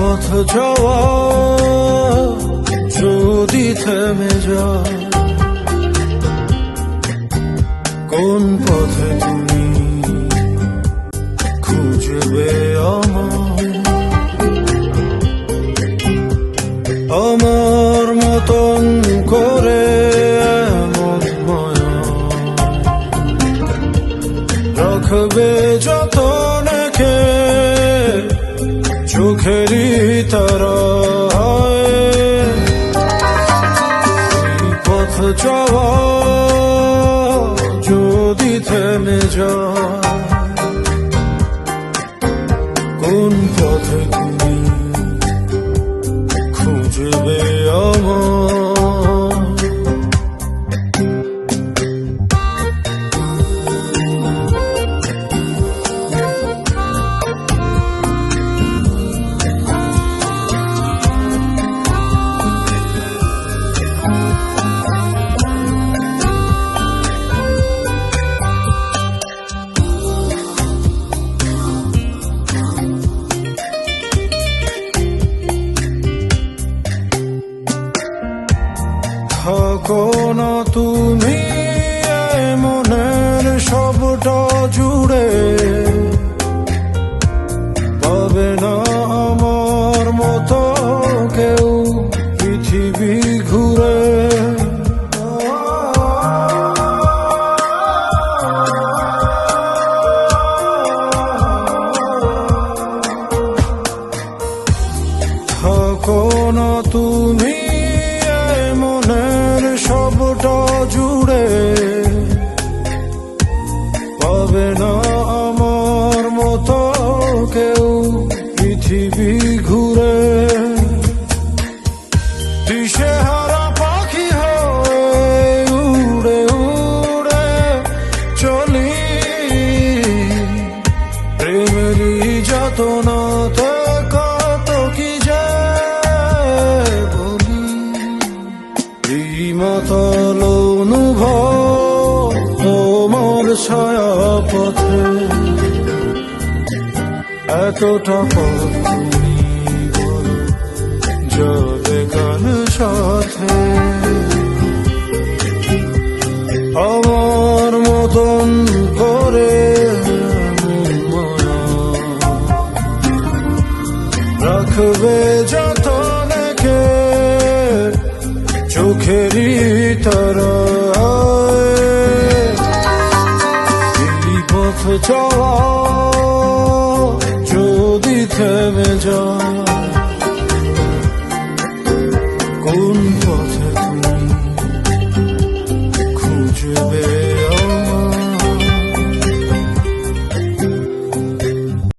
পথ যাওয়া যদি থেমে যায়, কোন পথে তুমি খুঁজবে আমার মতন করে এমন মায়া রাখবে যতন কে চোখেরই তারায়। পথ যাওয়া যদি থেমে যায়, কোন পথে তুমি খুঁজবে আমার। থাকো না তুমি মনের সবটা জুড়ে, পাবে না আমার মতো কেউ পৃথিবী ঘুরে। থাকো না তুমি মনের সবটা জুড়ে, পাবে না আমার মতো কেউ পৃথিবী ঘুরে। দিশেহারা পাখি হয়ে উড়ে উড়ে চলি, প্রেমেরই যাতনাতে কত কি যে বলি। মাতাল অনুভব তোমার ছায়া পথে, এতটা পথ তুমি বলো যাবে কার সাথে। আমার মতন করে মায়া রাখবে যতনে কে চোখেরই তারায়। এই পথ যাওয়া যদি থেমে যায়,